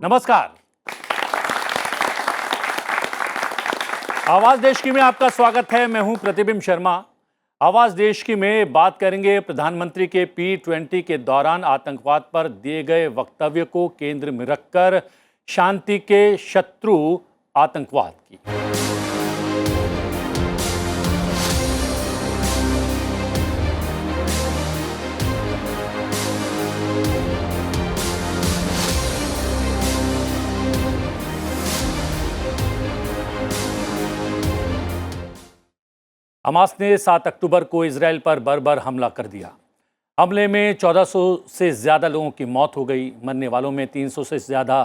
नमस्कार। आवाज देश की में आपका स्वागत है। मैं हूं प्रतिबिंब शर्मा। आवाज देश की में बात करेंगे प्रधानमंत्री के P20 के दौरान आतंकवाद पर दिए गए वक्तव्य को केंद्र में रखकर शांति के शत्रु आतंकवाद की। हमास ने 7 अक्टूबर को इजराइल पर बर्बर हमला कर दिया। हमले में 1400 से ज़्यादा लोगों की मौत हो गई। मरने वालों में 300 से ज़्यादा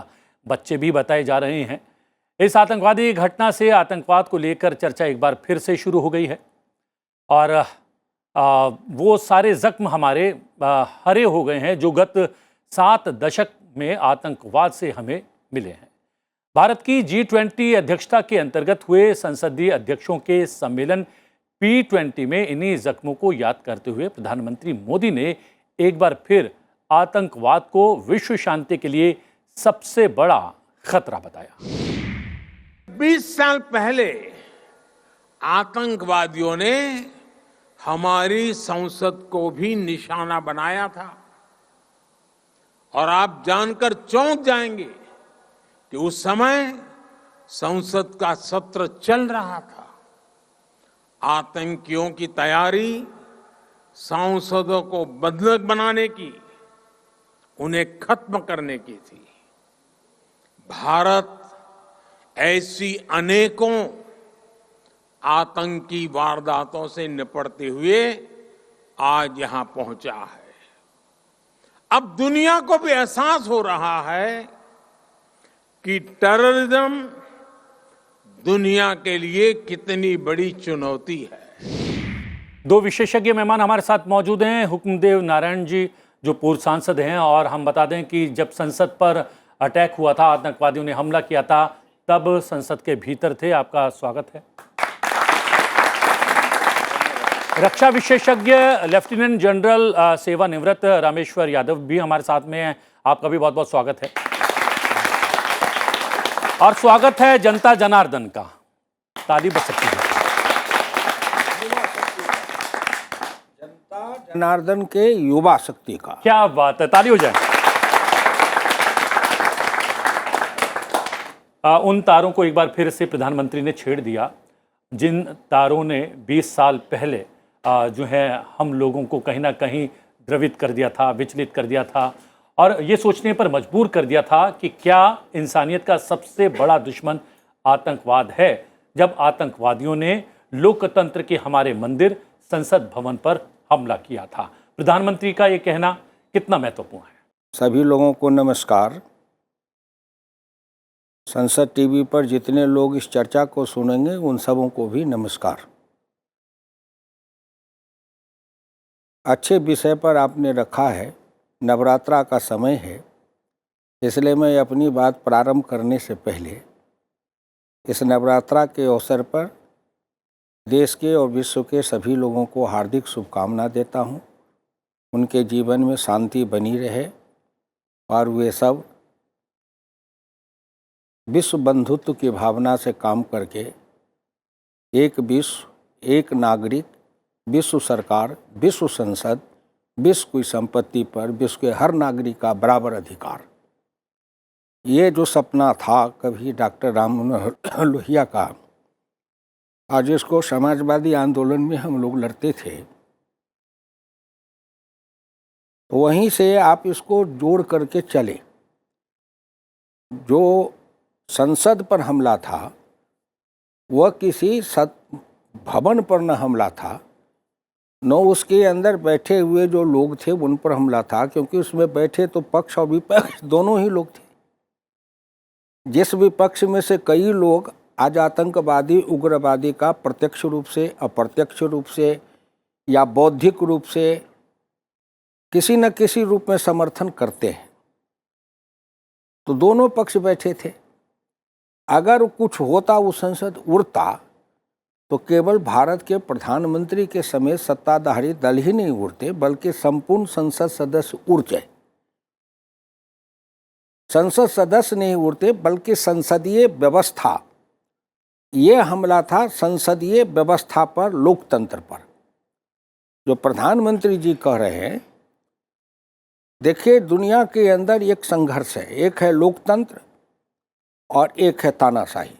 बच्चे भी बताए जा रहे हैं। इस आतंकवादी घटना से आतंकवाद को लेकर चर्चा एक बार फिर से शुरू हो गई है और वो सारे जख्म हमारे हरे हो गए हैं जो गत 7 दशक में आतंकवाद से हमें मिले हैं। भारत की G20 अध्यक्षता के अंतर्गत हुए संसदीय अध्यक्षों के सम्मेलन P20 में इन्हीं जख्मों को याद करते हुए प्रधानमंत्री मोदी ने एक बार फिर आतंकवाद को विश्व शांति के लिए सबसे बड़ा खतरा बताया। 20 साल पहले आतंकवादियों ने हमारी संसद को भी निशाना बनाया था और आप जानकर चौंक जाएंगे कि उस समय संसद का सत्र चल रहा था। आतंकियों की तैयारी सांसदों को बंधक बनाने की, उन्हें खत्म करने की थी। भारत ऐसी अनेकों आतंकी वारदातों से निपटते हुए आज यहां पहुंचा है। अब दुनिया को भी एहसास हो रहा है कि टेररिज्म दुनिया के लिए कितनी बड़ी चुनौती है। 2 विशेषज्ञ मेहमान हमारे साथ मौजूद हैं। हुक्मदेव नारायण जी जो पूर्व सांसद हैं, और हम बता दें कि जब संसद पर अटैक हुआ था, आतंकवादियों ने हमला किया था, तब संसद के भीतर थे। आपका स्वागत है। रक्षा विशेषज्ञ लेफ्टिनेंट जनरल सेवानिवृत्त रामेश्वर यादव भी हमारे साथ में हैं। आपका भी बहुत बहुत स्वागत है। और स्वागत है जनता जनार्दन का। ताली बज सकती है। जनता जनार्दन के युवा शक्ति का। क्या बात है, ताली हो जाए। उन तारों को एक बार फिर से प्रधानमंत्री ने छेड़ दिया जिन तारों ने 20 साल पहले जो है हम लोगों को कहीं ना कहीं द्रवित कर दिया था, विचलित कर दिया था और ये सोचने पर मजबूर कर दिया था कि क्या इंसानियत का सबसे बड़ा दुश्मन आतंकवाद है, जब आतंकवादियों ने लोकतंत्र के हमारे मंदिर संसद भवन पर हमला किया था। प्रधानमंत्री का ये कहना कितना महत्वपूर्ण है? सभी लोगों को नमस्कार। संसद टीवी पर जितने लोग इस चर्चा को सुनेंगे उन सबों को भी नमस्कार। अच्छे विषय पर आपने रखा है। नवरात्रा का समय है, इसलिए मैं अपनी बात प्रारंभ करने से पहले इस नवरात्रा के अवसर पर देश के और विश्व के सभी लोगों को हार्दिक शुभकामना देता हूं। उनके जीवन में शांति बनी रहे और वे सब विश्व बंधुत्व की भावना से काम करके एक विश्व, एक नागरिक, विश्व सरकार, विश्व संसद, विश्व की संपत्ति पर विश्व के हर नागरिक का बराबर अधिकार, ये जो सपना था कभी डॉक्टर राम मनोहर लोहिया का, आज इसको समाजवादी आंदोलन में हम लोग लड़ते थे, तो वहीं से आप इसको जोड़ करके चले। जो संसद पर हमला था वह किसी भवन पर न हमला था, न उसके अंदर बैठे हुए जो लोग थे उन पर हमला था, क्योंकि उसमें बैठे तो पक्ष और विपक्ष दोनों ही लोग थे। जिस विपक्ष में से कई लोग आज आतंकवादी उग्रवादी का प्रत्यक्ष रूप से, अप्रत्यक्ष रूप से या बौद्धिक रूप से किसी न किसी रूप में समर्थन करते हैं, तो दोनों पक्ष बैठे थे। अगर कुछ होता, वो संसद उड़ता, तो केवल भारत के प्रधानमंत्री के समेत सत्ताधारी दल ही नहीं उड़ते, बल्कि संपूर्ण संसद सदस्य उड़ जाए। संसद सदस्य नहीं उड़ते बल्कि संसदीय व्यवस्था, ये हमला था संसदीय व्यवस्था पर, लोकतंत्र पर। जो प्रधानमंत्री जी कह रहे हैं, देखिए दुनिया के अंदर एक संघर्ष है, एक है लोकतंत्र और एक है तानाशाही।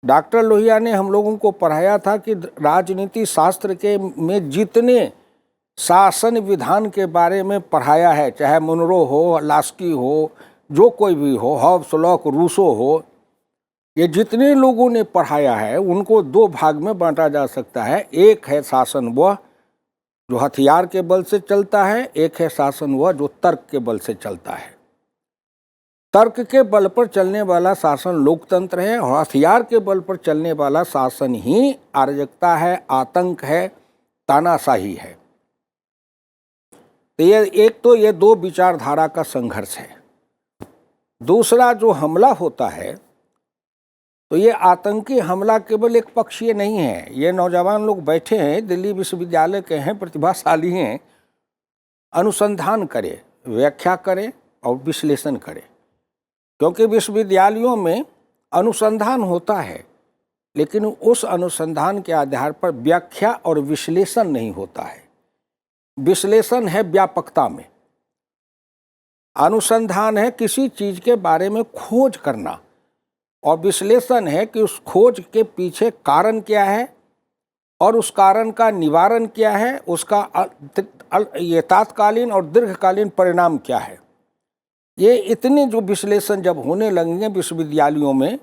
डॉक्टर लोहिया ने हम लोगों को पढ़ाया था कि राजनीति शास्त्र के में जितने शासन विधान के बारे में पढ़ाया है, चाहे मुनरो हो, लास्की हो, जो कोई भी हो, हॉब्स, लॉक, रूसो हो, ये जितने लोगों ने पढ़ाया है उनको दो भाग में बांटा जा सकता है। एक है शासन वह जो हथियार के बल से चलता है, एक है शासन वह जो तर्क के बल से चलता है। तर्क के बल पर चलने वाला शासन लोकतंत्र है और हथियार के बल पर चलने वाला शासन ही अराजकता है, आतंक है, तानाशाही है। तो ये दो विचारधारा का संघर्ष है। दूसरा जो हमला होता है तो ये आतंकी हमला केवल एक पक्षीय नहीं है। ये नौजवान लोग बैठे हैं, दिल्ली विश्वविद्यालय के हैं, प्रतिभाशाली हैं, अनुसंधान करें, व्याख्या करें और विश्लेषण करें, क्योंकि विश्वविद्यालयों में अनुसंधान होता है लेकिन उस अनुसंधान के आधार पर व्याख्या और विश्लेषण नहीं होता है। विश्लेषण है व्यापकता में, अनुसंधान है किसी चीज के बारे में खोज करना, और विश्लेषण है कि उस खोज के पीछे कारण क्या है और उस कारण का निवारण क्या है, उसका ये तात्कालीन और दीर्घकालीन परिणाम क्या है। ये इतने जो विश्लेषण जब होने लगेंगे विश्वविद्यालयों में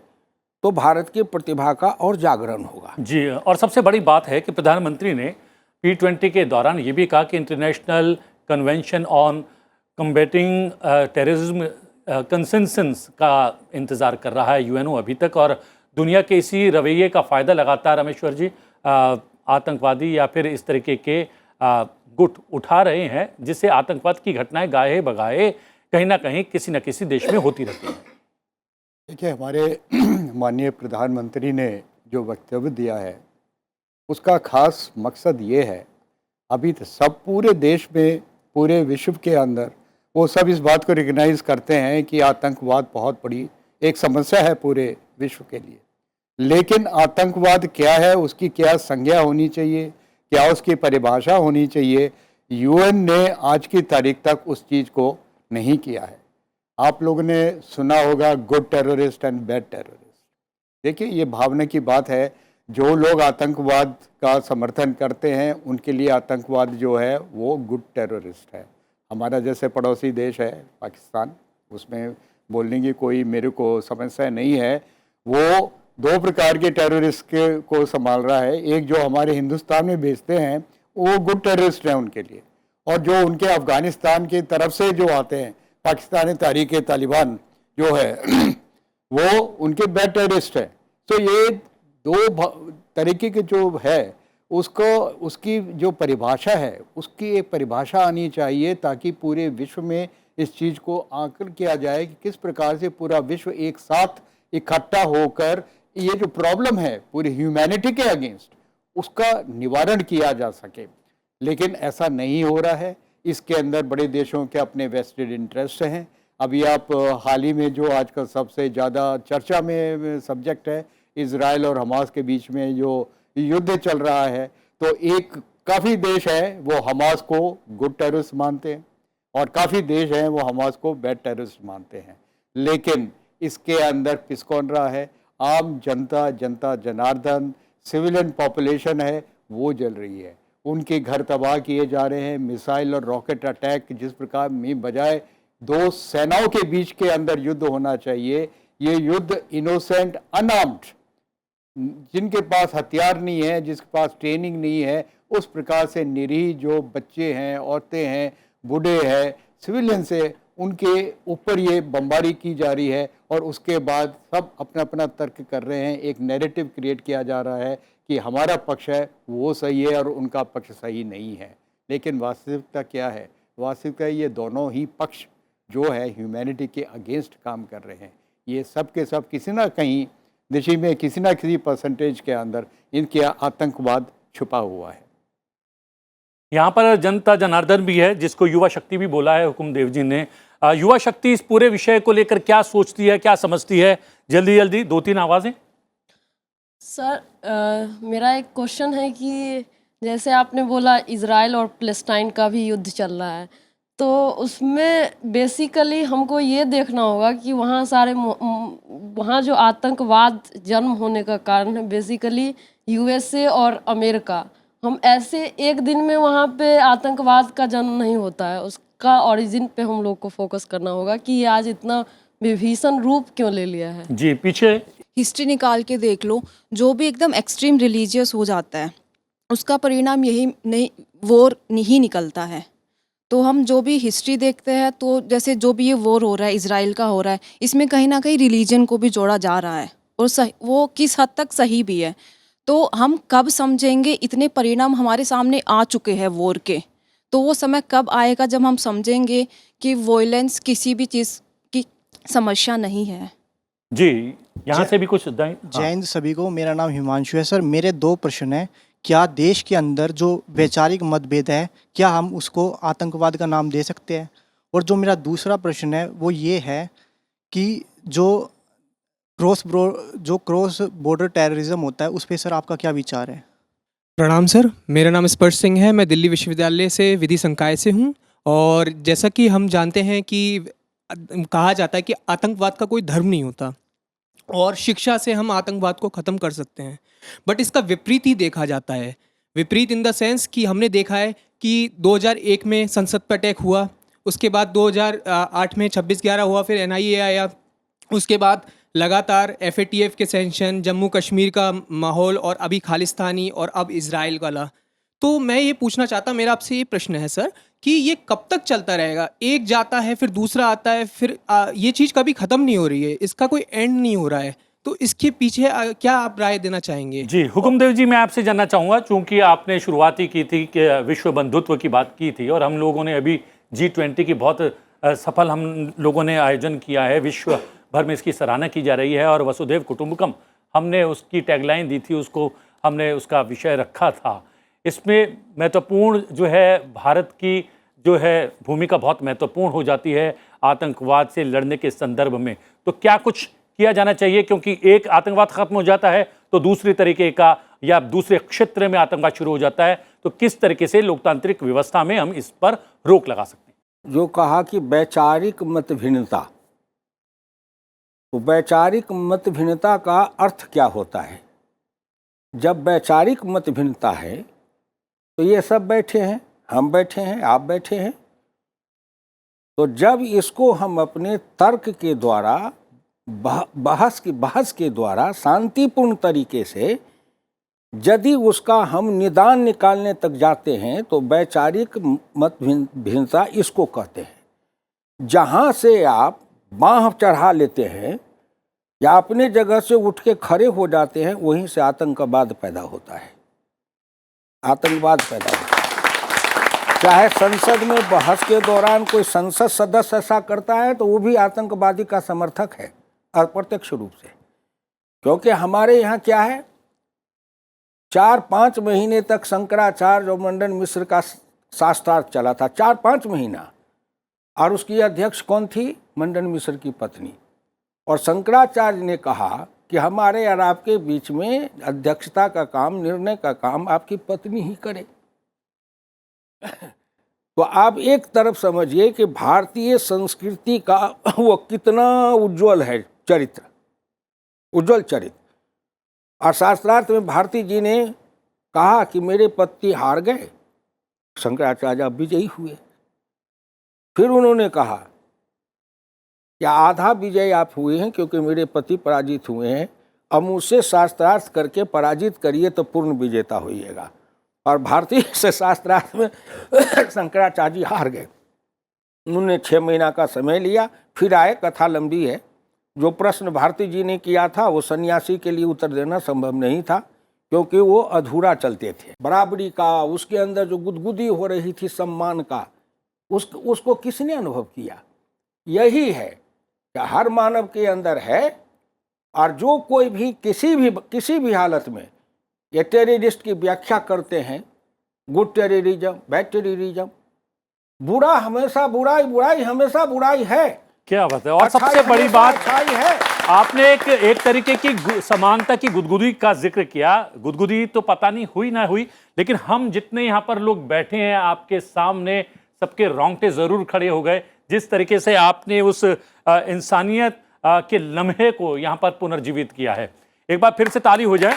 तो भारत की प्रतिभा का और जागरण होगा। जी, और सबसे बड़ी बात है कि प्रधानमंत्री ने P20 के दौरान ये भी कहा कि international convention on कम्बेटिंग terrorism consensus का इंतज़ार कर रहा है यूएनओ अभी तक, और दुनिया के इसी रवैये का फ़ायदा लगातार रामेश्वर जी आतंकवादी या फिर इस तरीके के गुट उठा रहे हैं, जिससे आतंकवाद की घटनाएं गाहे बगाहे कहीं ना कहीं किसी न किसी देश में होती रहती हैं। देखिए, हमारे माननीय प्रधानमंत्री ने जो वक्तव्य दिया है उसका खास मकसद ये है, अभी तो सब पूरे देश में, पूरे विश्व के अंदर वो सब इस बात को रिकग्नाइज करते हैं कि आतंकवाद बहुत बड़ी एक समस्या है पूरे विश्व के लिए। लेकिन आतंकवाद क्या है, उसकी क्या संज्ञा होनी चाहिए, क्या उसकी परिभाषा होनी चाहिए, यूएन ने आज की तारीख तक उस चीज़ को नहीं किया है। आप लोगों ने सुना होगा good terrorist and bad terrorist. देखिए, ये भावना की बात है, जो लोग आतंकवाद का समर्थन करते हैं उनके लिए आतंकवाद जो है वो गुड टेररिस्ट है। हमारा जैसे पड़ोसी देश है पाकिस्तान, उसमें बोलने की कोई मेरे को समस्या नहीं है। वो दो प्रकार के टेररिस्ट को संभाल रहा है। एक जो हमारे हिंदुस्तान में भेजते हैं वो गुड टेररिस्ट हैं उनके लिए, और जो उनके अफ़गानिस्तान की तरफ से जो आते हैं, पाकिस्तानी तहरीक तालिबान जो है वो उनके बैड टेररिस्ट है। तो ये दो तरीके के जो है उसको, उसकी जो परिभाषा है उसकी एक परिभाषा आनी चाहिए, ताकि पूरे विश्व में इस चीज़ को आकलन किया जाए कि किस प्रकार से पूरा विश्व एक साथ इकट्ठा होकर ये जो प्रॉब्लम है पूरी ह्यूमैनिटी के अगेंस्ट उसका निवारण किया जा सके। लेकिन ऐसा नहीं हो रहा है। इसके अंदर बड़े देशों के अपने वेस्टेड इंटरेस्ट हैं। अभी आप हाल ही में जो आजकल सबसे ज़्यादा चर्चा में सब्जेक्ट है, इजराइल और हमास के बीच में जो युद्ध चल रहा है, तो एक काफ़ी देश है वो हमास को गुड टेररिस्ट मानते हैं और काफ़ी देश हैं वो हमास को बैड टेररिस्ट मानते हैं। लेकिन इसके अंदर पिस कौन रहा है? आम जनता, जनता जनार्दन, सिविलियन पॉपुलेशन है वो जल रही है। उनके घर तबाह किए जा रहे हैं। मिसाइल और रॉकेट अटैक, जिस प्रकार में बजाय दो सेनाओं के बीच के अंदर युद्ध होना चाहिए, ये युद्ध इनोसेंट अनआर्म्ड, जिनके पास हथियार नहीं है, जिसके पास ट्रेनिंग नहीं है, उस प्रकार से निरीह जो बच्चे हैं, औरतें हैं, बूढ़े हैं, सिविलियन से उनके ऊपर ये बमबारी की जा रही है। और उसके बाद सब अपना अपना तर्क कर रहे हैं। एक नैरेटिव क्रिएट किया जा रहा है कि हमारा पक्ष है वो सही है और उनका पक्ष सही नहीं है। लेकिन वास्तविकता क्या है? वास्तविकता ये दोनों ही पक्ष जो है ह्यूमैनिटी के अगेंस्ट काम कर रहे हैं। ये सब के सब किसी ना कहीं देशी में किसी ना किसी परसेंटेज के अंदर इनके आतंकवाद छुपा हुआ है। यहाँ पर जनता जनार्दन भी है, जिसको युवा शक्ति भी बोला है हुकुम देव जी ने। युवा शक्ति इस पूरे विषय को लेकर क्या सोचती है, क्या समझती है? जल्दी जल्दी 2-3 आवाजें। सर, मेरा एक क्वेश्चन है कि जैसे आपने बोला इजराइल और पैलेस्टाइन का भी युद्ध चल रहा है, तो उसमें बेसिकली हमको ये देखना होगा कि वहाँ जो आतंकवाद जन्म होने का कारण है बेसिकली यूएसए और अमेरिका। हम ऐसे एक दिन में वहाँ पे आतंकवाद का जन्म नहीं होता है, उसका ओरिजिन पे हम लोग को फोकस करना होगा कि ये आज इतना विभीषण रूप क्यों ले लिया है। जी, पीछे हिस्ट्री निकाल के देख लो, जो भी एकदम एक्सट्रीम रिलीजियस हो जाता है उसका परिणाम यही नहीं, वॉर नहीं निकलता है। तो हम जो भी हिस्ट्री देखते हैं, तो जैसे जो भी ये वॉर हो रहा है, इजराइल का हो रहा है, इसमें कहीं ना कहीं रिलीजन को भी जोड़ा जा रहा है और सही, वो किस हद तक सही भी है। तो हम कब समझेंगे? इतने परिणाम हमारे सामने आ चुके हैं वॉर के, तो वो समय कब आएगा जब हम समझेंगे कि वॉयलेंस किसी भी चीज़ की समस्या नहीं है। जी, यहाँ से भी कुछ हाँ। जय हिंद सभी को। मेरा नाम हिमांशु है। सर, मेरे 2 प्रश्न हैं। क्या देश के अंदर जो वैचारिक मतभेद है, क्या हम उसको आतंकवाद का नाम दे सकते हैं? और जो मेरा दूसरा प्रश्न है वो ये है कि जो क्रॉस बॉर्डर टेररिज्म होता है उस पर सर आपका क्या विचार है? प्रणाम सर, मेरा नाम स्पर्श सिंह है। मैं दिल्ली विश्वविद्यालय से विधि संकाय से हूँ। और जैसा कि हम जानते हैं कि कहा जाता है कि आतंकवाद का कोई धर्म नहीं होता और शिक्षा से हम आतंकवाद को ख़त्म कर सकते हैं, बट इसका विपरीत ही देखा जाता है। विपरीत इन द सेंस कि हमने देखा है कि 2001 में संसद पर अटैक हुआ, उसके बाद 2008 में 26/11 हुआ, फिर NIA आया, उसके बाद लगातार FATF के सैंक्शन, जम्मू कश्मीर का माहौल और अभी खालिस्तानी और अब इजराइल वाला। तो मैं ये पूछना चाहता, मेरा आपसे ये प्रश्न है सर कि ये कब तक चलता रहेगा? एक जाता है फिर दूसरा आता है, फिर ये चीज़ कभी ख़त्म नहीं हो रही है, इसका कोई एंड नहीं हो रहा है। तो इसके पीछे क्या आप राय देना चाहेंगे? जी, हुकुमदेव जी, मैं आपसे जानना चाहूँगा, चूँकि आपने शुरुआत ही की थी कि विश्व बंधुत्व की बात की थी और हम लोगों ने अभी G20 की बहुत सफल हम लोगों ने आयोजन किया है, विश्व भर में इसकी सराहना की जा रही है और वसुधैव कुटुंबकम हमने उसकी टैगलाइन दी थी, उसको हमने उसका विषय रखा था। इसमें महत्वपूर्ण जो है भारत की जो है भूमिका बहुत महत्वपूर्ण हो जाती है आतंकवाद से लड़ने के संदर्भ में। तो क्या कुछ किया जाना चाहिए, क्योंकि एक आतंकवाद खत्म हो जाता है तो दूसरी तरीके का या दूसरे क्षेत्र में आतंकवाद शुरू हो जाता है, तो किस तरीके से लोकतांत्रिक व्यवस्था में हम इस पर रोक लगा सकते हैं? जो कहा कि वैचारिक मत भिन्नता, तो वैचारिक मत भिन्नता का अर्थ क्या होता है? जब वैचारिक मत भिन्नता है तो ये सब बैठे हैं, हम बैठे हैं, आप बैठे हैं, तो जब इसको हम अपने तर्क के द्वारा बहस के द्वारा शांतिपूर्ण तरीके से यदि उसका हम निदान निकालने तक जाते हैं तो वैचारिक मत भिन्नता इसको कहते हैं। जहाँ से आप बाँह चढ़ा लेते हैं या अपने जगह से उठ के खड़े हो जाते हैं, वहीं से आतंकवाद पैदा होता है। आतंकवाद पैदा होता है। चाहे संसद में बहस के दौरान कोई संसद सदस्य ऐसा करता है तो वो भी आतंकवादी का समर्थक है अप्रत्यक्ष रूप से। क्योंकि हमारे यहाँ क्या है, 4-5 महीने तक शंकराचार्य और मंडन मिश्र का शास्त्रार्थ चला था, 4-5 महीना, और उसकी अध्यक्ष कौन थी? मंडन मिश्र की पत्नी। और शंकराचार्य ने कहा कि हमारे और आपके बीच में अध्यक्षता का काम, निर्णय का काम आपकी पत्नी ही करे। तो आप एक तरफ समझिए कि भारतीय संस्कृति का वो कितना उज्जवल है चरित्र, उज्जवल चरित्र। और शास्त्रार्थ में भारती जी ने कहा कि मेरे पति हार गए, शंकराचार्य विजयी हुए। फिर उन्होंने कहा कि आधा विजय आप हुए हैं क्योंकि मेरे पति पराजित हुए हैं, अब मुझसे शास्त्रार्थ करके पराजित करिए तो पूर्ण विजेता होइएगा। और भारतीय से शास्त्रार्थ में शंकराचार्य जी हार गए। उन्होंने 6 महीना का समय लिया, फिर आए, कथा लंबी है। जो प्रश्न भारती जी ने किया था वो सन्यासी के लिए उत्तर देना संभव नहीं था, क्योंकि वो अधूरा चलते थे। बराबरी का, उसके अंदर जो गुदगुदी हो रही थी सम्मान का, उसको किसने अनुभव किया? यही है कि हर मानव के अंदर है। और जो कोई भी किसी भी हालत में ये टेररिस्ट की व्याख्या करते हैं, गुड टेररिज्म, बैड टेररिज्म, बुरा हमेशा बुराई, बुराई हमेशा बुराई है। क्या बात है। और सबसे अच्छाई बड़ी हमेशा बात, अच्छाई है। आपने एक तरीके की समानता की गुदगुदी का जिक्र किया। गुदगुदी तो पता नहीं हुई ना हुई, लेकिन हम जितने यहाँ पर लोग बैठे हैं आपके सामने, सबके रोंगटे जरूर खड़े हो गए जिस तरीके से आपने उस इंसानियत के लम्हे को यहाँ पर पुनर्जीवित किया है। एक बार फिर से ताली हो जाए।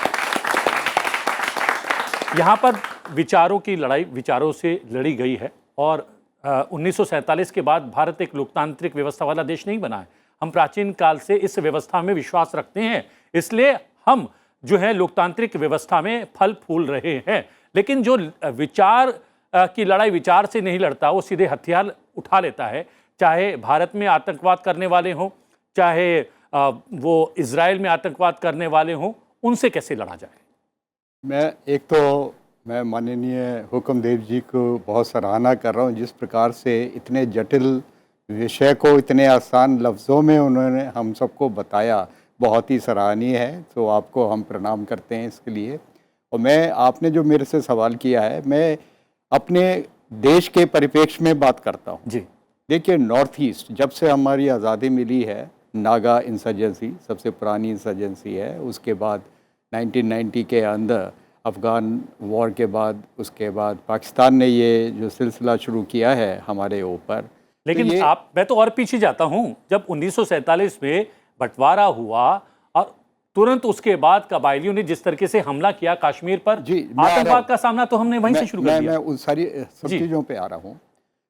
यहाँ पर विचारों की लड़ाई विचारों से लड़ी गई है और 1947 के बाद भारत एक लोकतांत्रिक व्यवस्था वाला देश नहीं बना है। हम प्राचीन काल से इस व्यवस्था में विश्वास रखते हैं, इसलिए हम जो है लोकतांत्रिक व्यवस्था में फल फूल रहे हैं। लेकिन जो विचार की लड़ाई विचार से नहीं लड़ता, वो सीधे हथियार उठा लेता है। चाहे भारत में आतंकवाद करने वाले हों, चाहे वो इजराइल में आतंकवाद करने वाले हों, उनसे कैसे लड़ा जाए? मैं माननीय हुक्मदेव जी को बहुत सराहना कर रहा हूँ, जिस प्रकार से इतने जटिल विषय को इतने आसान लफ्ज़ों में उन्होंने हम सबको बताया, बहुत ही सराहनीय है। तो आपको हम प्रणाम करते हैं इसके लिए। और आपने जो मेरे से सवाल किया है, मैं अपने देश के परिप्रेक्ष्य में बात करता हूँ जी। देखिए, नॉर्थ ईस्ट जब से हमारी आज़ादी मिली है, नागा इंसर्जेंसी सबसे पुरानी इंसर्जेंसी है। उसके बाद 1990 के अंदर अफ़गान वॉर के बाद, उसके बाद पाकिस्तान ने ये जो सिलसिला शुरू किया है हमारे ऊपर। लेकिन मैं तो और पीछे जाता हूं। जब 1947 में बंटवारा हुआ और तुरंत उसके बाद कबायलियों ने जिस तरीके से हमला किया कश्मीर पर, आतंकवाद का सामना तो हमने वहीं से शुरू कर दिया। मैं उन सारी सब चीज़ों पे आ रहा हूँ।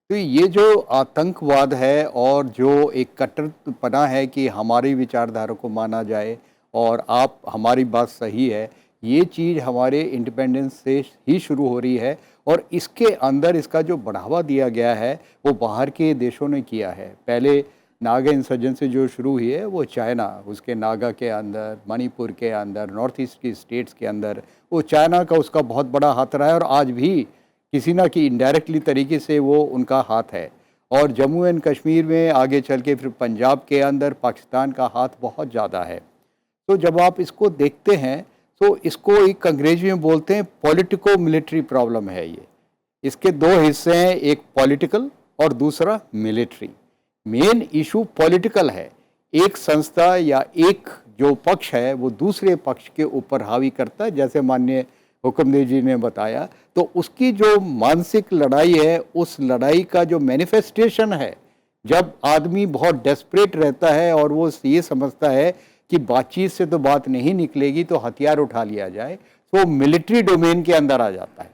तो ये जो आतंकवाद है और जो एक कट्टरपना है कि हमारी विचारधारा को माना जाए और आप हमारी बात सही है, ये चीज़ हमारे इंडिपेंडेंस से ही शुरू हो रही है। और इसके अंदर इसका जो बढ़ावा दिया गया है वो बाहर के देशों ने किया है। पहले नागा इंसर्जेंसी जो शुरू हुई है वो चाइना, उसके नागा के अंदर, मणिपुर के अंदर, नॉर्थ ईस्ट की स्टेट्स के अंदर वो चाइना का उसका बहुत बड़ा हाथ रहा है और आज भी किसी ना कि इनडायरेक्टली तरीके से वो उनका हाथ है। और जम्मू एंड कश्मीर में आगे चल के फिर पंजाब के अंदर पाकिस्तान का हाथ बहुत ज़्यादा है। तो जब आप इसको देखते हैं तो इसको एक अंग्रेजी में बोलते हैं पॉलिटिको मिलिट्री प्रॉब्लम है ये। इसके दो हिस्से हैं, एक पॉलिटिकल और दूसरा मिलिट्री। मेन इशू पॉलिटिकल है। एक संस्था या एक जो पक्ष है वो दूसरे पक्ष के ऊपर हावी करता है, जैसे माननीय हुक्मदेव जी ने बताया। तो उसकी जो मानसिक लड़ाई है, उस लड़ाई का जो मैनिफेस्टेशन है, जब आदमी बहुत डेस्परेट रहता है और वो ये समझता है कि बातचीत से तो बात नहीं निकलेगी तो हथियार उठा लिया जाए, तो मिलिट्री डोमेन के अंदर आ जाता है।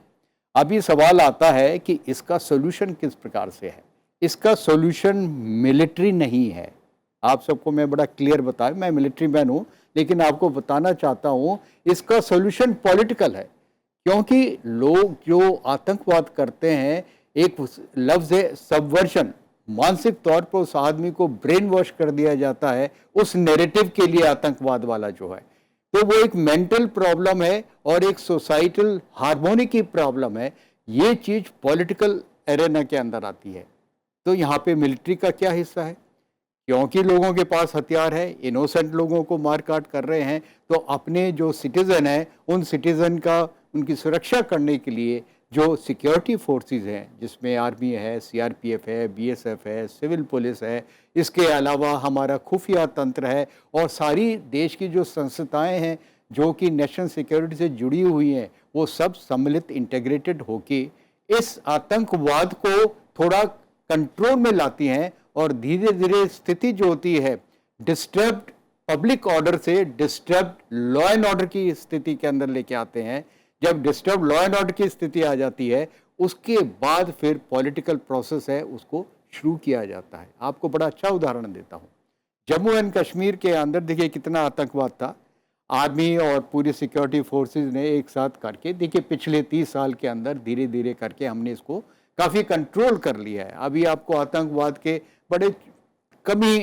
अभी सवाल आता है कि इसका सोल्यूशन किस प्रकार से है। इसका सोल्यूशन मिलिट्री नहीं है। आप सबको मैं बड़ा क्लियर बताया, मैं मिलिट्री मैन हूँ, लेकिन आपको बताना चाहता हूँ इसका सोल्यूशन पॉलिटिकल है। क्योंकि लोग जो आतंकवाद करते हैं, एक लफ्ज़ है सबवर्जन, मानसिक तौर पर उस आदमी को ब्रेन वॉश कर दिया जाता है उस नैरेटिव के लिए, आतंकवाद वाला जो है। तो वो एक मेंटल प्रॉब्लम है और एक सोसाइटल हार्मोनी की प्रॉब्लम है। ये चीज़ पॉलिटिकल एरेना के अंदर आती है। तो यहाँ पे मिलिट्री का क्या हिस्सा है? क्योंकि लोगों के पास हथियार है, इनोसेंट लोगों को मार काट कर रहे हैं, तो अपने जो सिटीज़न हैं उन सिटीज़न का, उनकी सुरक्षा करने के लिए जो सिक्योरिटी फोर्सेस हैं, जिसमें आर्मी है, सीआरपीएफ है, बीएसएफ है, सिविल पुलिस है, इसके अलावा हमारा खुफिया तंत्र है और सारी देश की जो संस्थाएं हैं जो कि नेशनल सिक्योरिटी से जुड़ी हुई हैं, वो सब सम्मिलित इंटीग्रेटेड होके इस आतंकवाद को थोड़ा कंट्रोल में लाती हैं और धीरे धीरे स्थिति जो होती है डिस्टर्ब्ड पब्लिक ऑर्डर से डिस्टर्ब्ड लॉ एंड ऑर्डर की स्थिति के अंदर लेके आते हैं। जब डिस्टर्ब लॉ एंड ऑर्डर की स्थिति आ जाती है, उसके बाद फिर पॉलिटिकल प्रोसेस है उसको शुरू किया जाता है। आपको बड़ा अच्छा उदाहरण देता हूँ। जम्मू एंड कश्मीर के अंदर देखिए कितना आतंकवाद था। आर्मी और पूरी सिक्योरिटी फोर्सेस ने एक साथ करके, देखिए पिछले 30 साल के अंदर धीरे धीरे करके हमने इसको काफ़ी कंट्रोल कर लिया है। अभी आपको आतंकवाद के बड़े कमी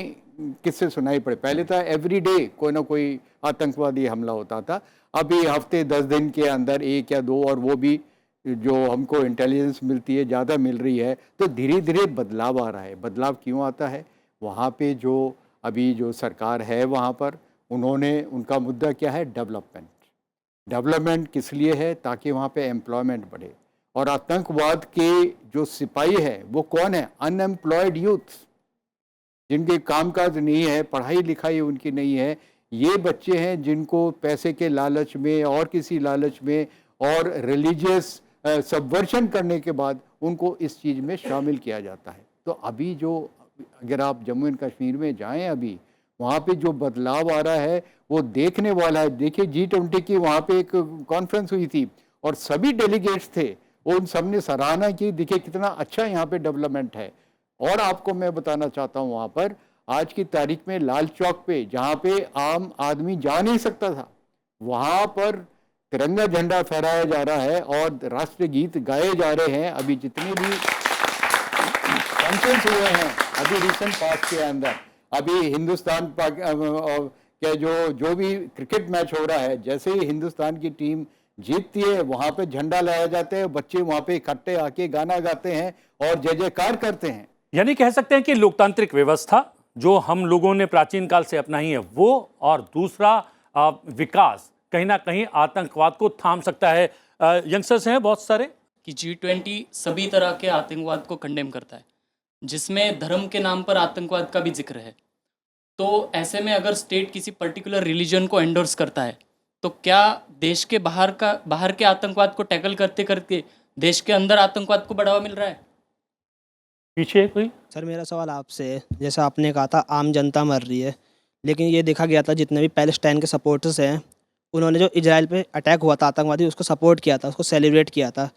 किस्से सुनाई पड़े। पहले था एवरीडे कोई ना कोई आतंकवादी हमला होता था। अभी हफ्ते 10 दिन के अंदर 1 या 2, और वो भी जो हमको इंटेलिजेंस मिलती है ज़्यादा मिल रही है। तो धीरे धीरे बदलाव आ रहा है। बदलाव क्यों आता है? वहाँ पे जो अभी जो सरकार है वहाँ पर उनका मुद्दा क्या है? डेवलपमेंट। डेवलपमेंट किस लिए है? ताकि वहाँ पे एम्प्लॉयमेंट बढ़े। और आतंकवाद के जो सिपाही है वो कौन है? अनएम्प्लॉयड यूथ, जिनके कामकाज नहीं है, पढ़ाई लिखाई उनकी नहीं है। ये बच्चे हैं जिनको पैसे के लालच में और किसी लालच में और रिलीजियस सबवर्शन करने के बाद उनको इस चीज़ में शामिल किया जाता है। तो अभी जो, अगर आप जम्मू एंड कश्मीर में जाएं, अभी वहाँ पे जो बदलाव आ रहा है वो देखने वाला है। देखिए G20 की वहाँ पे एक कॉन्फ्रेंस हुई थी और सभी डेलीगेट्स थे, उन सब ने सराहना की। देखिए कितना अच्छा यहाँ पे डेवलपमेंट है। और आपको मैं बताना चाहता हूँ, वहाँ पर आज की तारीख में लाल चौक पे, जहाँ पे आम आदमी जा नहीं सकता था, वहाँ पर तिरंगा झंडा फहराया जा रहा है और राष्ट्रीय गीत गाए जा रहे हैं। अभी जितने भी फंक्शंस हुए हैं अभी रिसेंट पास्ट के अंदर, अभी हिंदुस्तान के जो भी क्रिकेट मैच हो रहा है, जैसे ही हिंदुस्तान की टीम जीतती है वहाँ पे झंडा लाया जाता है, बच्चे वहाँ पे इकट्ठे आके गाना गाते हैं और जय जयकार करते हैं। यानी कह सकते हैं कि लोकतांत्रिक व्यवस्था जो हम लोगों ने प्राचीन काल से अपनाई है वो, और दूसरा विकास कहीं ना कहीं आतंकवाद को थाम सकता है। यंगस्टर्स हैं बहुत सारे कि G20 सभी तरह के आतंकवाद को कंडेम करता है, जिसमें धर्म के नाम पर आतंकवाद का भी जिक्र है। तो ऐसे में अगर स्टेट किसी पर्टिकुलर रिलीजन को एंडोर्स करता है तो क्या देश के बाहर के आतंकवाद को टैकल करते करते देश के अंदर आतंकवाद को बढ़ावा मिल रहा है? पीछे कोई? सर मेरा सवाल आपसे है, जैसा आपने कहा था आम जनता मर रही है, लेकिन ये देखा गया था जितने भी पैलेस्टाइन के सपोर्टर्स हैं उन्होंने जो इजराइल पे अटैक हुआ था आतंकवादी, उसको सपोर्ट किया था, उसको सेलिब्रेट किया था।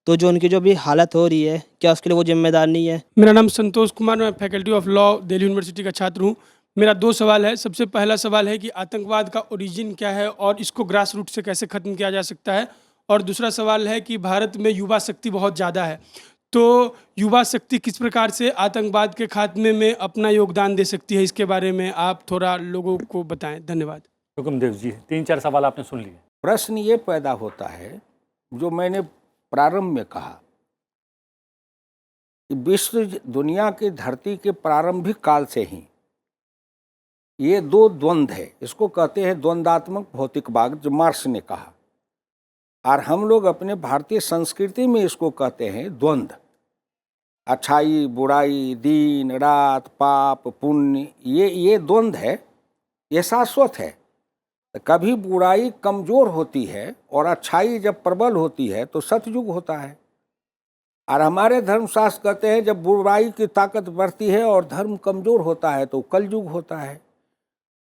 तो जो उनकी जो भी हालत हो रही है, क्या उसके लिए वो जिम्मेदार नहीं है? मेरा नाम संतोष कुमार, मैं faculty of law Delhi university का छात्र हूँ। मेरा 2 सवाल है। सबसे पहला सवाल है कि आतंकवाद का ओरिजिन क्या है और इसको ग्रास रूट से कैसे ख़त्म किया जा सकता है। और दूसरा सवाल है कि भारत में युवा शक्ति बहुत ज़्यादा है, तो युवा शक्ति किस प्रकार से आतंकवाद के खात्मे में अपना योगदान दे सकती है, इसके बारे में आप थोड़ा लोगों को बताएं। धन्यवाद। हुकुमदेव जी, 3-4 सवाल आपने सुन लिए। प्रश्न ये पैदा होता है जो मैंने प्रारंभ में कहा कि विश्व दुनिया की धरती के प्रारंभिक काल से ही ये 2 द्वंद्व है, इसको कहते हैं द्वंद्वात्मक भौतिकवाद, जो मार्क्स ने कहा, और हम लोग अपने भारतीय संस्कृति में इसको कहते हैं द्वंद्व। अच्छाई बुराई, दिन रात, पाप पुण्य, ये द्वंद्व है, ये शाश्वत है। कभी बुराई कमज़ोर होती है और अच्छाई जब प्रबल होती है तो सतयुग होता है। और हमारे धर्मशास्त्र कहते हैं जब बुराई की ताकत बढ़ती है और धर्म कमज़ोर होता है तो कलयुग होता है।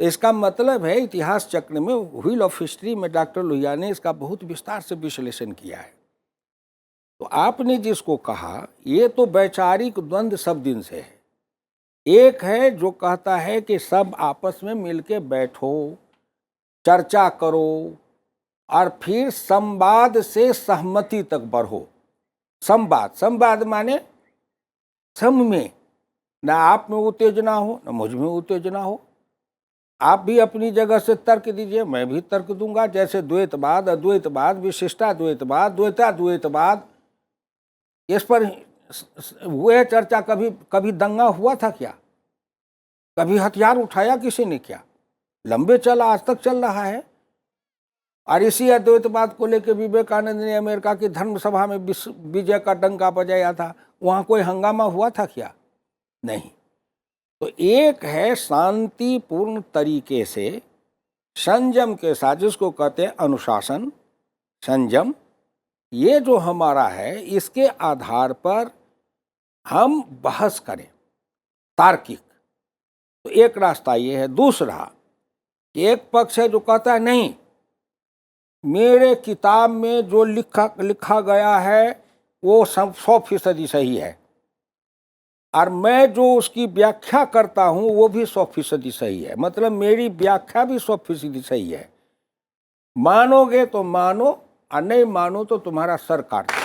तो इसका मतलब है, इतिहास चक्र में, व्हील ऑफ हिस्ट्री में डॉक्टर लोहिया ने इसका बहुत विस्तार से विश्लेषण किया है। तो आपने जिसको कहा, ये तो वैचारिक द्वंद्व सब दिन से है। एक है जो कहता है कि सब आपस में मिलके बैठो, चर्चा करो और फिर संवाद से सहमति तक बढ़ो। संवाद माने सम में, ना आप में उत्तेजना हो ना मुझ में उत्तेजना हो। आप भी अपनी जगह से तर्क दीजिए, मैं भी तर्क दूंगा। जैसे द्वैतवाद, अद्वैतवाद, विशिष्टाद्वैतवाद, द्वैताद्वैतवाद, इस पर हुए चर्चा। कभी दंगा हुआ था क्या? कभी हथियार उठाया किसी ने क्या? लंबे चला, आज तक चल रहा है। और इसी अद्वैतवाद को लेकर विवेकानंद ने अमेरिका की धर्म सभा में विजय का डंका बजाया था। वहाँ कोई हंगामा हुआ था क्या? नहीं। तो एक है शांतिपूर्ण तरीके से संयम के साथ, जिसको कहते हैं अनुशासन, संयम, ये जो हमारा है, इसके आधार पर हम बहस करें, तार्किक। तो एक रास्ता ये है। दूसरा, एक पक्ष है जो कहता है नहीं, मेरे किताब में जो लिखा गया है वो 100% सही है, और मैं जो उसकी व्याख्या करता हूँ वो भी 100% सही है। मतलब मेरी व्याख्या भी 100% सही है। मानोगे तो मानो और नहीं मानो तो तुम्हारा सर काट दो।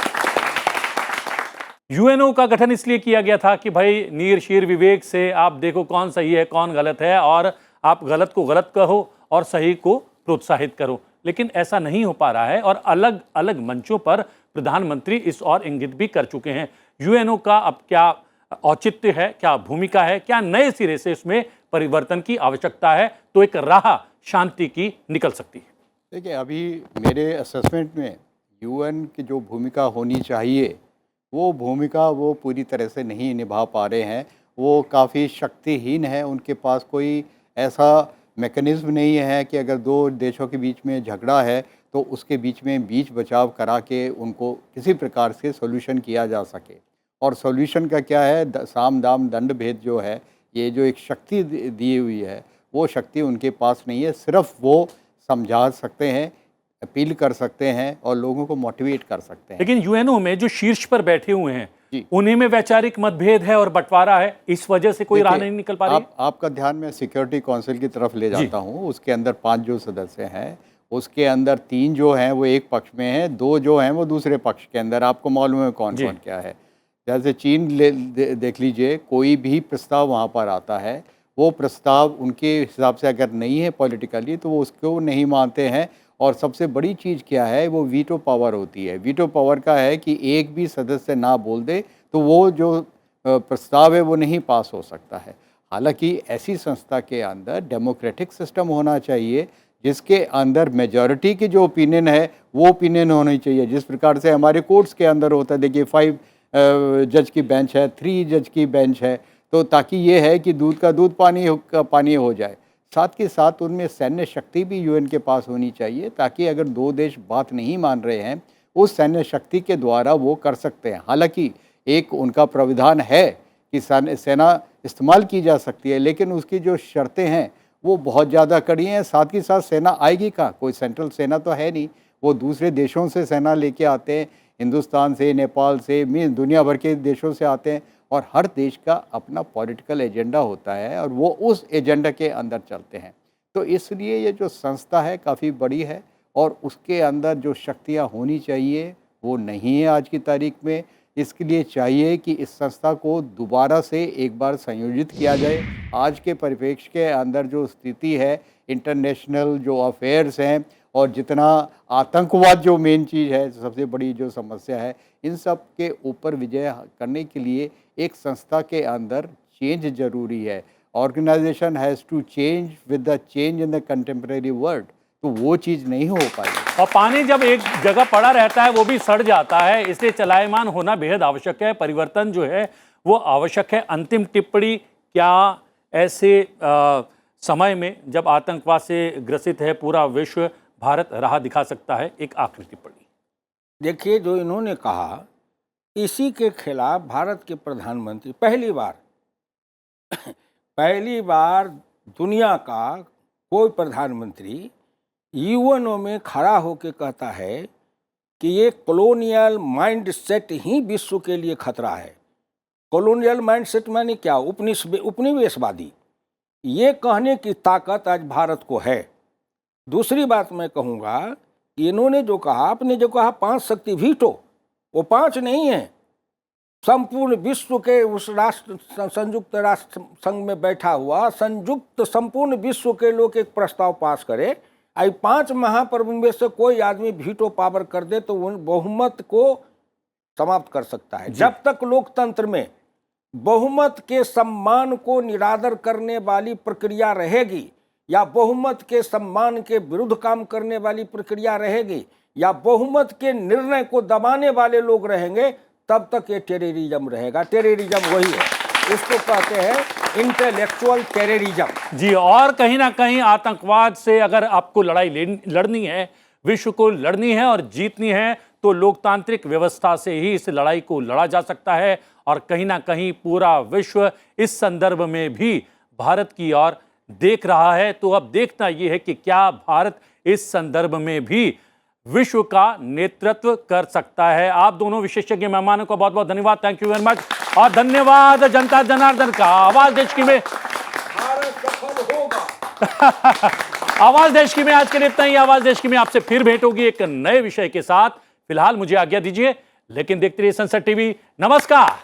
यूएनओ का गठन इसलिए किया गया था कि भाई नीर शीर विवेक से आप देखो कौन सही है कौन गलत है, और आप गलत को गलत कहो और सही को प्रोत्साहित करो। लेकिन ऐसा नहीं हो पा रहा है और अलग अलग मंचों पर प्रधानमंत्री इस और इंगित भी कर चुके हैं। यूएनओ का अब क्या औचित्य है, क्या भूमिका है, क्या नए सिरे से इसमें परिवर्तन की आवश्यकता है, तो एक राह शांति की निकल सकती है? देखिए, अभी मेरे असेसमेंट में यूएन की जो भूमिका होनी चाहिए वो भूमिका वो पूरी तरह से नहीं निभा पा रहे हैं। वो काफ़ी शक्तिहीन है, उनके पास कोई ऐसा मैकेनिज़्म नहीं है कि अगर दो देशों के बीच में झगड़ा है तो उसके बीच में बीच बचाव करा के उनको किसी प्रकार से सॉल्यूशन किया जा सके। और सॉल्यूशन का क्या है, साम दाम दंड भेद जो है, ये जो एक शक्ति दी हुई है वो शक्ति उनके पास नहीं है। सिर्फ वो समझा सकते हैं, अपील कर सकते हैं और लोगों को मोटिवेट कर सकते हैं। लेकिन यूएनओ में जो शीर्ष पर बैठे हुए हैं जी। उन्हीं में वैचारिक मतभेद है और बंटवारा है, इस वजह से कोई राह देखिए, नहीं निकल पा रही। आपका ध्यान मैं सिक्योरिटी काउंसिल की तरफ ले जाता हूँ। उसके अंदर 5 जो सदस्य हैं, उसके अंदर 3 जो हैं वो एक पक्ष में हैं, 2 जो हैं वो दूसरे पक्ष के अंदर। आपको मालूम है कौन कौन क्या है। जैसे चीन देख लीजिए, कोई भी प्रस्ताव वहाँ पर आता है, वो प्रस्ताव उनके हिसाब से अगर नहीं है पॉलिटिकली तो वो उसको नहीं मानते हैं। और सबसे बड़ी चीज़ क्या है, वो वीटो पावर होती है। वीटो पावर का है कि एक भी सदस्य ना बोल दे तो वो जो प्रस्ताव है वो नहीं पास हो सकता है। हालांकि ऐसी संस्था के अंदर डेमोक्रेटिक सिस्टम होना चाहिए जिसके अंदर मेजॉरिटी की जो ओपिनियन है वो ओपिनियन होनी चाहिए, जिस प्रकार से हमारे कोर्ट्स के अंदर होता है। देखिए 5 जज की बेंच है, 3 जज की बेंच है, तो ताकि ये है कि दूध का दूध पानी का पानी हो जाए। साथ के साथ उनमें सैन्य शक्ति भी यूएन के पास होनी चाहिए, ताकि अगर 2 देश बात नहीं मान रहे हैं उस सैन्य शक्ति के द्वारा वो कर सकते हैं। हालांकि एक उनका प्राविधान है कि सेना इस्तेमाल की जा सकती है, लेकिन उसकी जो शर्तें हैं वो बहुत ज़्यादा कड़ी हैं। साथ ही साथ सेना आएगी कहाँ, कोई सेंट्रल सेना तो है नहीं, वो दूसरे देशों से सेना लेके आते हैं, हिंदुस्तान से, नेपाल से, दुनिया भर के देशों से आते हैं। और हर देश का अपना पॉलिटिकल एजेंडा होता है और वो उस एजेंडा के अंदर चलते हैं। तो इसलिए ये जो संस्था है काफ़ी बड़ी है और उसके अंदर जो शक्तियाँ होनी चाहिए वो नहीं है आज की तारीख में। इसके लिए चाहिए कि इस संस्था को दोबारा से एक बार संयोजित किया जाए। आज के परिप्रेक्ष्य के अंदर जो स्थिति है, इंटरनेशनल जो अफेयर्स हैं और जितना आतंकवाद जो मेन चीज़ है, सबसे बड़ी जो समस्या है, इन सब के ऊपर विजय करने के लिए एक संस्था के अंदर चेंज ज़रूरी है। Organisation has to change with the change in the contemporary world, तो वो चीज़ नहीं हो पाई। और पानी जब एक जगह पड़ा रहता है वो भी सड़ जाता है, इसलिए चलायमान होना बेहद आवश्यक है। परिवर्तन जो है वो आवश्यक है। अंतिम टिप्पणी, क्या ऐसे समय में जब आतंकवाद से ग्रसित है पूरा विश्व, भारत राह दिखा सकता है? एक आखिरी टिप्पणी। देखिए, जो इन्होंने कहा, इसी के खिलाफ भारत के प्रधानमंत्री पहली बार दुनिया का कोई प्रधानमंत्री यूएनओ में खड़ा होकर कहता है कि ये कॉलोनियल माइंडसेट ही विश्व के लिए खतरा है। कॉलोनियल माइंडसेट माने क्या? उपनिवेशवादी। ये कहने की ताकत आज भारत को है। दूसरी बात मैं कहूँगा, इन्होंने जो कहा, आपने जो कहा 5 शक्ति वीटो, वो 5 नहीं है। संपूर्ण विश्व के उस संयुक्त राष्ट्र संघ में बैठा हुआ संपूर्ण विश्व के लोग एक प्रस्ताव पास करे, आई 5 महाप्रभु में से कोई आदमी वीटो पावर कर दे तो उन बहुमत को समाप्त कर सकता है। जब तक लोकतंत्र में बहुमत के सम्मान को निरादर करने वाली प्रक्रिया रहेगी, या बहुमत के सम्मान के विरुद्ध काम करने वाली प्रक्रिया रहेगी, या बहुमत के निर्णय को दबाने वाले लोग रहेंगे, तब तक ये टेररिज्म रहेगा। टेररिज्म वही है, इसको कहते हैं इंटेलेक्चुअल टेररिज्म। जी, और कहीं ना कहीं आतंकवाद से अगर आपको लड़ाई लड़नी है, विश्व को लड़नी है और जीतनी है, तो लोकतांत्रिक व्यवस्था से ही इस लड़ाई को लड़ा जा सकता है। और कहीं ना कहीं पूरा विश्व इस संदर्भ में भी भारत की ओर देख रहा है। तो अब देखना यह है कि क्या भारत इस संदर्भ में भी विश्व का नेतृत्व कर सकता है। आप दोनों विशेषज्ञ मेहमानों को बहुत बहुत धन्यवाद, थैंक यू वेरी मच। और धन्यवाद जनता जनार्दन का। आवाज देश की में भारत सफल होगा। आवाज देश की में आज के लिए इतना ही। आवाज देश की में आपसे फिर भेंट होगी एक नए विषय के साथ। फिलहाल मुझे आज्ञा दीजिए, लेकिन देखते रहिए संसद टीवी। नमस्कार।